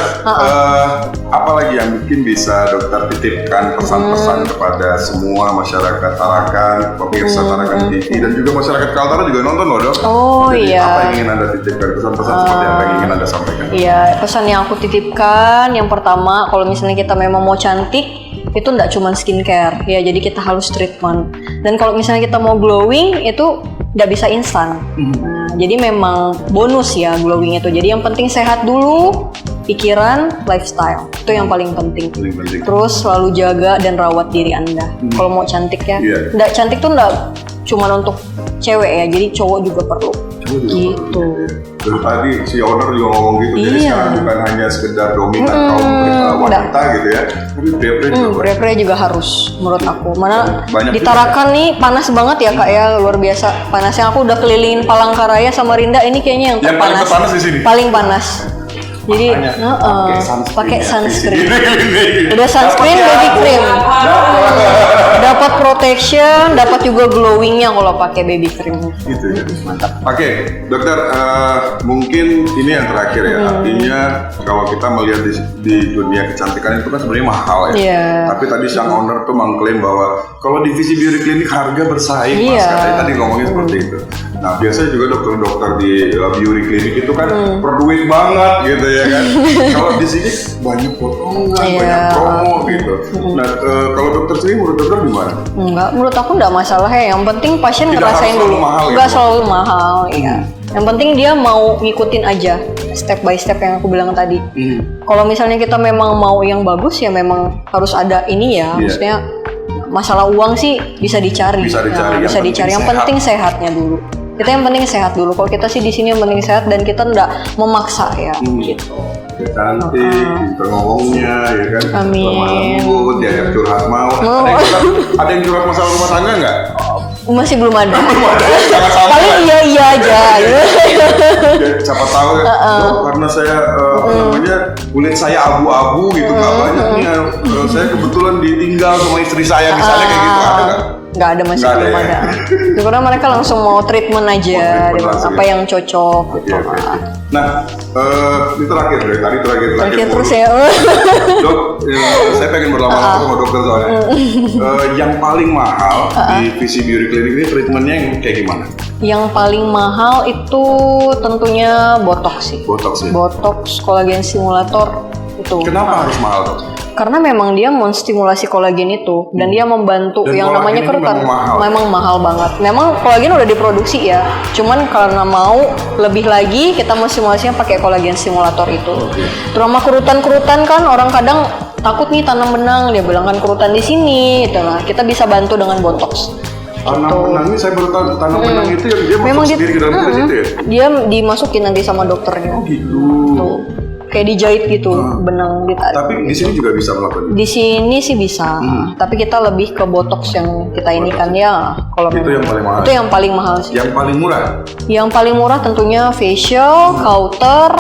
Apa lagi yang mungkin bisa dokter titipkan pesan-pesan kepada semua masyarakat Tarakan, pemirsa Tarakan TV dan juga masyarakat Kaltara juga nonton loh dok. Oh, Jadi, iya. apa yang ingin anda titipkan, pesan-pesan seperti apa yang ingin anda sampaikan? Iya, pesan yang aku titipkan yang pertama, kalau misalnya kita memang mau cantik, itu nggak cuma skincare ya, jadi kita harus treatment. Dan kalau misalnya kita mau glowing, itu nggak bisa instan. Nah, jadi memang bonus ya glowing itu. Jadi yang penting sehat dulu, pikiran, lifestyle itu yang paling penting. Paling penting. Terus selalu jaga dan rawat diri Anda. Kalau mau cantik ya, Iya. nggak cantik tuh nggak cuma untuk cewek ya, jadi cowok juga perlu. Gitu. Dari tadi si owner juga ngomong gitu. Jadi Iya. sekarang bukan hanya sekedar dominan kaum wanita gitu ya, tapi pria-pria juga banyak. Pria-pria juga harus menurut aku. Mana Banyak di Tarakan nih panas banget ya kak ya, luar biasa panasnya. Aku udah kelilingin Palangkaraya sama Rinda, ini kayaknya yang Yang paling terpanas. terpanas di sini? Paling panas. Jadi pakai sunscreen. Udah sunscreen, baby cream. Dapat protection, dapat juga glowingnya kalau pakai baby cream. Gitu ya. Mantap. Oke, dokter, mungkin ini yang terakhir ya. Artinya kalau kita melihat di dunia kecantikan itu kan sebenarnya mahal ya. Iya. Tapi tadi sang owner tuh mengklaim bahwa kalau divisi beauty clinic harga bersaing, Iya. mas. Katanya tadi ngomongnya seperti itu. Nah, biasanya juga dokter-dokter di beauty clinic itu kan berduit banget gitu ya kan. Kalau di sini banyak potongan, Iya. banyak promo gitu. Nah, kalau dokter sendiri menurut dokter gimana? Enggak, menurut aku enggak masalah ya. Yang penting pasien Tidak ngerasain harus selalu dulu. mahal ya, Enggak Bu? selalu mahal, iya. Yang penting dia mau ngikutin aja step by step yang aku bilang tadi. Kalau misalnya kita memang mau yang bagus ya memang harus ada ini ya. Iya. Maksudnya masalah uang sih bisa dicari. Bisa dicari. Nah, Yang bisa penting dicari. Yang sehat. penting sehatnya dulu. Kita yang penting sehat dulu. Kalau kita sih di sini yang penting sehat dan kita enggak memaksa ya gitu. Cantik, pintar ngomongnya, ya kan? Amin. Lemah lembut, diajak curhat mau. Ada yang curhat masalah rumah tangga nggak? Masih belum ada. Jangan sampai. Paling iya aja. Ya, siapa tahu ya, "Dok, karena saya apa namanya kulit saya abu-abu gitu nggak banyak nih. Saya kebetulan ditinggal sama istri saya misalnya kayak gitu ada nggak? Nggak ada, masih Nggak ada belum ya? ada. Karena mereka langsung mau treatment aja, Mau treatment langsung apa ya? yang cocok Oke, gitu. oke. Nah, ini terakhir deh. Tadi terakhir Oke, terus mulu. ya. Dok, saya pengen berlama-lama sama dokter soalnya. Yang paling mahal di VC Beauty Clinic ini treatmentnya yang kayak gimana? Yang paling mahal itu tentunya botox sih. Botox ya? Botox, kolagen simulator itu. Kenapa harus mahal dok? Karena memang dia menstimulasi kolagen itu dan dia membantu Dan yang kolagen namanya ini kerutan. memang mahal. Banget. Memang kolagen udah diproduksi ya. Cuman karena mau lebih lagi kita menstimulasinya pakai kolagen simulator itu. Terutama kerutan-kerutan kan orang kadang takut nih tanam benang, dia bilang kan kerutan di sini gitu lah. Kita bisa bantu dengan botox. Tanam benang ini saya baru tahu tanam benang itu yang dia Memang masuk sendiri ke dalam kulit itu ya? Dia dimasukin nanti sama dokternya. Gitu. Tuh. Kayak dijahit gitu, benang ditarik. Tapi di sini juga bisa melakukan Di sini sih bisa, tapi kita lebih ke botox yang kita ini kan ya. Kalau Itu memang- yang paling mahal. Itu yang paling mahal sih. Yang paling murah. Yang paling murah tentunya facial, counter,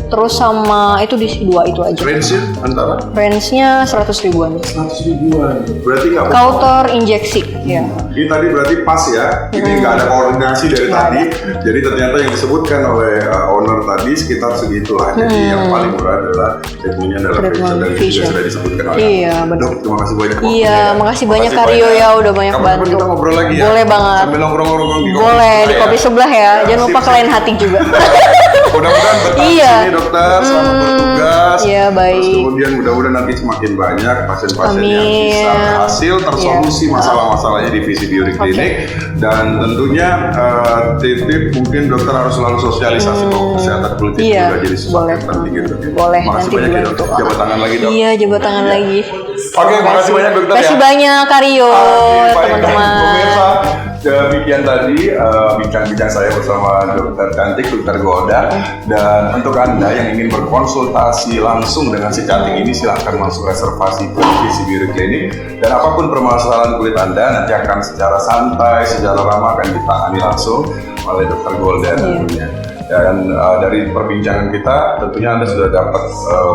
terus sama itu di dua itu aja. Range-nya antara Range-nya 100 ribuan. 100 ribuan. Berarti nggak apa-apa. Counter injeksi, ya. Ini tadi berarti pas ya. Ini nggak ada koordinasi dari tadi. Jadi ternyata yang disebutkan oleh owner tadi sekitar segitulah. Jadi yang paling murah adalah ilmunya adalah facial dan itu juga facial. sudah disebutkan oleh Iya, Dok, benar. terima kasih banyak waktunya Iya, ya. makasih banyak Kak Rio ya, udah banyak Kapan-kapan bantu. kita ngobrol lagi ya. Boleh banget. Sambil nongkrong-nongkrong di kopi Boleh di sebelah kopi ya. sebelah ya. Jangan Sip, lupa sip. ke lain hati juga. Mudah-mudahan betah Iya. di sini dokter, selamat bertugas. Iya, baik. Terus kemudian mudah-mudahan nanti semakin banyak pasien-pasien yang bisa Amin. berhasil tersolusi Iya. masalah-masalahnya di VC Beauty Clinic. Dan tentunya titip mungkin dokter harus selalu sosialisasi bahwa kesehatan kulit itu Iya, juga jadi sesuatu boleh. yang penting gitu. Boleh, Makasih nanti banyak ya dok. dibantu. Jabat tangan lagi dok. Iya, jabat tangan lagi. Oke, makasih banyak dokter ya. Makasih banyak Kak Rio, Baik, teman-teman. pemirsa, Demikian tadi bincang-bincang saya bersama dokter cantik, dokter Golda. Dan untuk Anda yang ingin berkonsultasi langsung dengan si cantik ini, silahkan langsung reservasi ke Visi Beauty Clinic. Dan apapun permasalahan kulit Anda, nanti akan secara santai, secara ramah akan ditangani langsung oleh dokter Golda tentunya. Dan dari perbincangan kita, tentunya Anda sudah dapat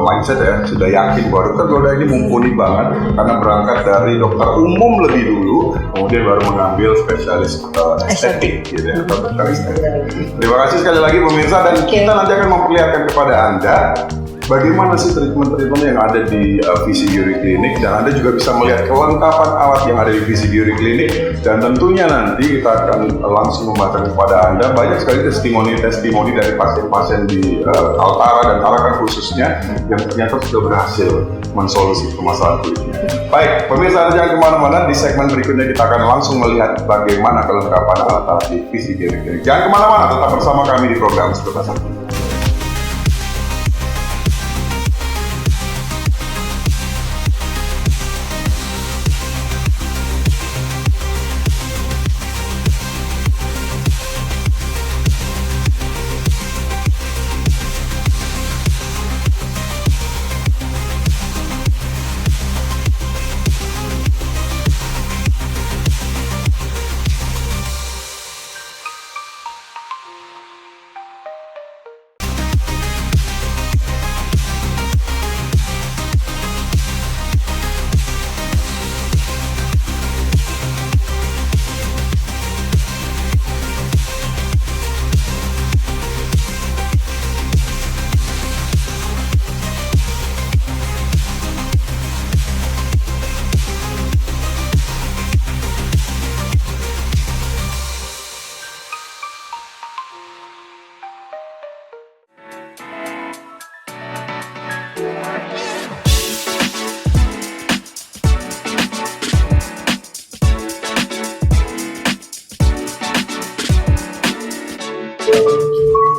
mindset ya, sudah yakin bahwa dokter Golda ini mumpuni banget karena berangkat dari dokter umum lebih dulu, kemudian baru mengambil spesialis estetik, gitu ya, dokter estetik. Terima kasih sekali lagi pemirsa, dan kita nanti akan memperlihatkan kepada Anda bagaimana sih treatment-treatment yang ada di Visi Beauty Clinic, dan Anda juga bisa melihat kelengkapan alat yang ada di Visi Beauty Clinic. Dan tentunya nanti kita akan langsung membacakan kepada Anda banyak sekali testimoni dari pasien-pasien di Altara dan Tarakan khususnya yang ternyata sudah berhasil mensolusi permasalahan kulitnya. Baik, pemirsa, jangan kemana-mana. Di segmen berikutnya kita akan langsung melihat bagaimana kelengkapan alat-alat di Visi Beauty Clinic. Jangan kemana-mana, tetap bersama kami di program Serba Serbi.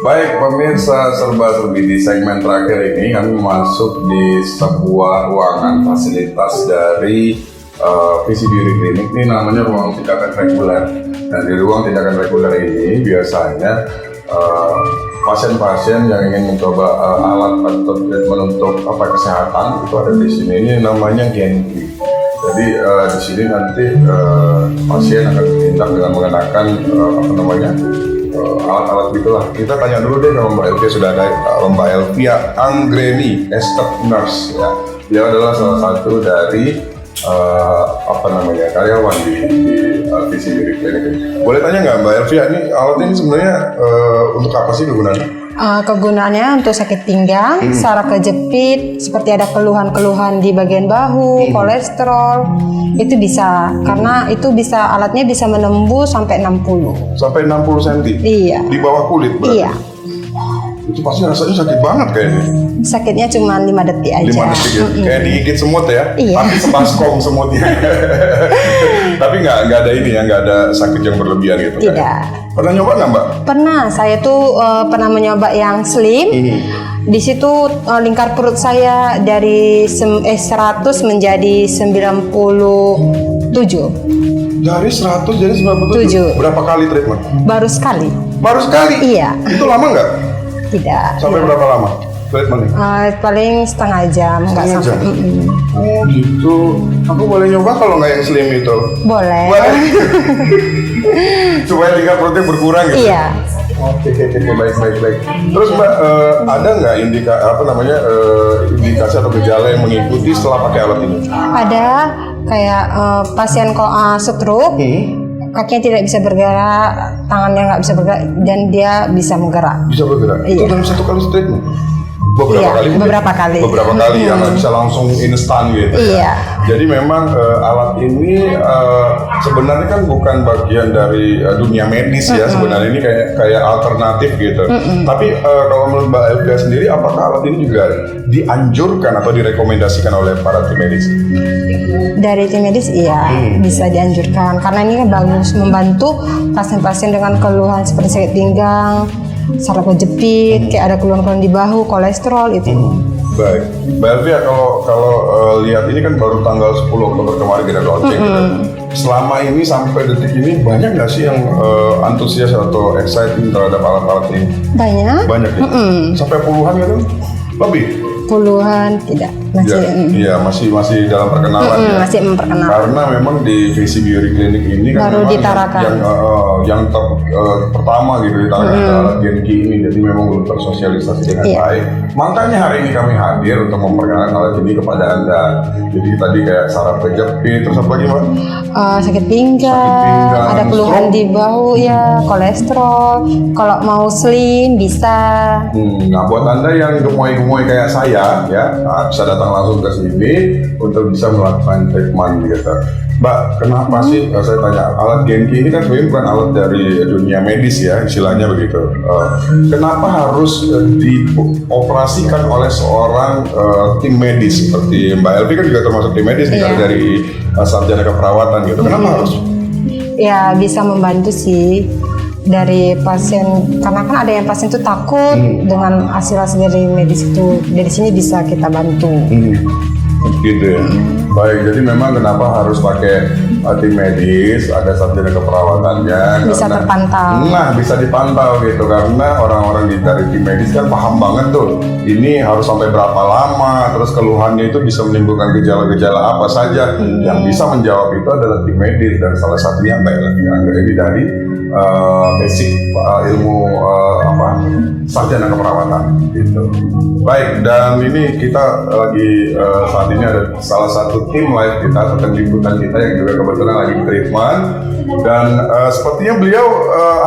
Baik pemirsa Serba Serbi, di segmen terakhir ini kami masuk di sebuah ruangan fasilitas dari Visi Beauty Clinic. Ini namanya ruang tindakan reguler. Dan di ruang tindakan reguler ini biasanya pasien-pasien yang ingin mencoba alat atau treatment untuk kesehatan itu ada di sini. Ini namanya gantry. Jadi di sini nanti pasien akan ditindak dengan mengenakan alat-alat gitulah. Kita tanya dulu deh sama Mbak Elvia. Sudah ada Mbak Elvia Anggreni, Aesthetic Nurse ya. Dia adalah salah satu dari karyawan di Visi Beauty Clinic. Boleh tanya nggak Mbak Elvia, ini alat ini sebenarnya untuk apa sih kegunaannya? Kegunaannya untuk sakit pinggang, saraf kejepit, seperti ada keluhan-keluhan di bagian bahu, kolesterol, itu bisa, karena itu bisa, alatnya bisa menembus sampai 60. Sampai 60 cm? Iya. Di bawah kulit berarti? Iya. Itu pasti rasanya sakit banget kayaknya. Sakitnya cuma 5 detik aja. 5 detik ya? Kayak digigit semut ya? Iya. Tapi sebaskom semutnya. Tapi nggak ada ini ya, nggak ada sakit yang berlebihan gitu? Tidak. Kan? Pernah nyoba nggak Mbak? Pernah, saya tuh pernah mencoba yang slim. Di situ lingkar perut saya dari 100 menjadi 97. Dari 100 jadi 97? Berapa kali treatment? Baru sekali. Baru sekali? Iya. Itu lama nggak? Tidak. Sampai berapa lama treatmentnya? Paling setengah jam, nggak sampai. Oh gitu. Aku boleh nyoba kalau nggak yang slim itu? Boleh. Supaya lingkar perutnya berkurang gitu? Iya. Oke, baik. Terus Mbak, ada nggak indikasi atau gejala yang mengikuti setelah pakai alat ini? Ada kayak pasien stroke, kakinya tidak bisa bergerak, tangannya nggak bisa bergerak, dan dia bisa menggerak. Bisa bergerak? Iya. Itu dalam satu kali treatment? Beberapa kali? Beberapa kali ya, nggak bisa langsung instan gitu Iya. ya. Jadi memang alat ini sebenarnya kan bukan bagian dari dunia medis ya, sebenarnya ini kayak alternatif gitu. Tapi kalau menurut Mbak Elvia sendiri, apakah alat ini juga dianjurkan atau direkomendasikan oleh para tim medis? Dari tim medis iya, bisa dianjurkan karena ini kan bagus membantu pasien-pasien dengan keluhan seperti sakit pinggang, saraf kejepit, kayak ada keluhan-keluhan di bahu, kolesterol itu. Baik, Mbak Elvia, kalau lihat ini kan baru tanggal 10 Oktober kemarin kita launching gitu. Selama ini sampai detik ini banyak nggak sih yang antusias atau exciting terhadap alat-alat ini? Banyak. Banyak ya? Sampai puluhan gitu? Lebih? Puluhan tidak masih Iya, masih dalam perkenalan ya. masih memperkenalkan. Karena memang di Visi Beauty Clinic ini kan Baru memang ditarakan. yang pertama gitu ditarakan alat Genki ini, jadi memang belum tersosialisasi dengan Iya. baik. Makanya hari ini kami hadir untuk memperkenalkan alat ini kepada Anda. Jadi tadi kayak saraf kejepit, terus apa lagi Mbak? Sakit pinggang, ada keluhan stroke. di bahu ya, kolesterol. Kalau mau slim bisa. Nah, buat Anda yang gemoy-gemoy kayak saya, ya, bisa datang langsung ke sini untuk bisa melakukan treatment gitu. Mbak, kenapa sih saya tanya, alat Genki ini kan sebenarnya bukan alat dari dunia medis ya, istilahnya begitu. Kenapa harus dioperasikan oleh seorang tim medis seperti Mbak Elvi kan juga termasuk tim medis nih, Iya. dari sarjana keperawatan gitu. Kenapa harus? Ya bisa membantu sih dari pasien, karena kan ada yang pasien itu takut dengan hasil-hasil dari medis itu. Dari sini bisa kita bantu. Gitu ya. Baik, jadi memang kenapa harus pakai tim medis, ada sarjana keperawatannya. Bisa terpantau. Nah, bisa dipantau gitu, karena orang-orang dari tim medis kan paham banget tuh. Ini harus sampai berapa lama, terus keluhannya itu bisa menimbulkan gejala-gejala apa saja. Yang bisa menjawab itu adalah tim medis, dan salah satunya Mbak Elvi Anggraini dari basic ilmu sarjana keperawatan gitu. Baik, dan ini kita lagi saat ini ada salah satu tim live kita, rekan liputan kita yang juga kebetulan lagi treatment, dan sepertinya beliau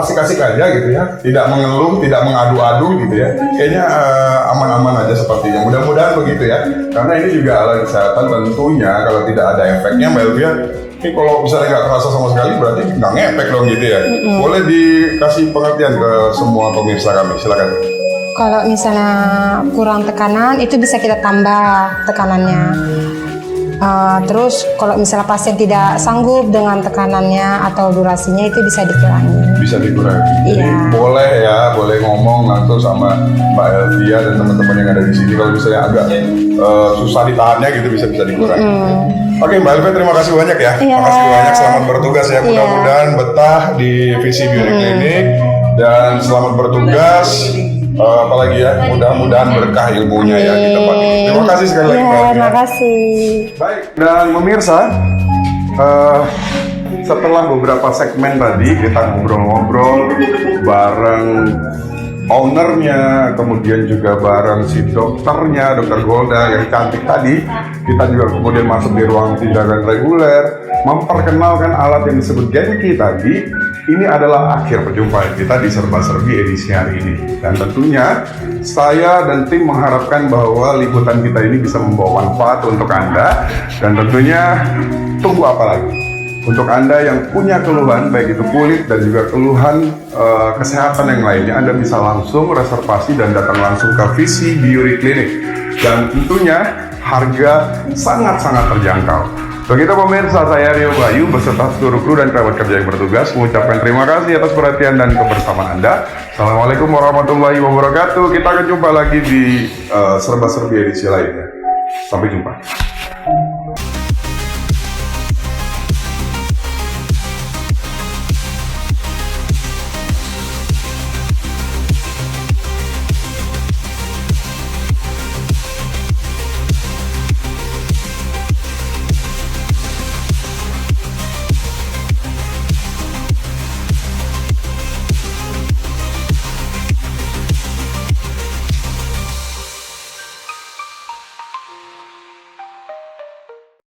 asik-asik aja gitu ya, tidak mengeluh, tidak mengadu-adu gitu ya. Kayaknya aman-aman aja sepertinya. Mudah-mudahan begitu ya, karena ini juga alat kesehatan tentunya. Kalau tidak ada efeknya, Mbak Elvia, ini kalau misalnya nggak terasa sama sekali berarti nggak ngefek dong gitu ya. Boleh dikasih pengertian ke semua pemirsa kami, silakan. Kalau misalnya kurang tekanan itu bisa kita tambah tekanannya. Terus kalau misalnya pasien tidak sanggup dengan tekanannya atau durasinya itu bisa dikurangi. Bisa dikurangi. Jadi Iya. boleh ya, boleh ngomong langsung sama Mbak Elvia dan teman-teman yang ada di sini. Kalau misalnya agak susah ditahannya gitu bisa dikurangi. Oke, Mbak Elvia, terima kasih banyak ya. Iya. Terima kasih banyak, selamat bertugas ya. Mudah-mudahan betah di Visi Beauty Clinic, dan selamat bertugas. Apalagi ya, mudah-mudahan berkah ilmunya ya di tempat ini. Terima kasih sekali lagi Mbak Iya, Elvia. terima kasih. Baik, dan pemirsa, setelah beberapa segmen tadi kita ngobrol-ngobrol bareng ownernya, kemudian juga bareng si dokternya, Dokter Golda yang cantik tadi, kita juga kemudian masuk di ruang tindakan reguler, memperkenalkan alat yang disebut Genki tadi. Ini adalah akhir perjumpaan kita di Serba Serbi edisi hari ini. Dan tentunya saya dan tim mengharapkan bahwa liputan kita ini bisa membawa manfaat untuk Anda. Dan tentunya tunggu apa lagi? Untuk Anda yang punya keluhan, baik itu kulit dan juga keluhan kesehatan yang lainnya, Anda bisa langsung reservasi dan datang langsung ke Visi Beauty Clinic. Dan tentunya harga sangat-sangat terjangkau. Begitu pemirsa, saya Rio Bayu beserta seluruh kru dan kerabat kerja yang bertugas mengucapkan terima kasih atas perhatian dan kebersamaan Anda. Assalamualaikum warahmatullahi wabarakatuh. Kita akan jumpa lagi di Serba Serbi edisi lainnya. Sampai jumpa.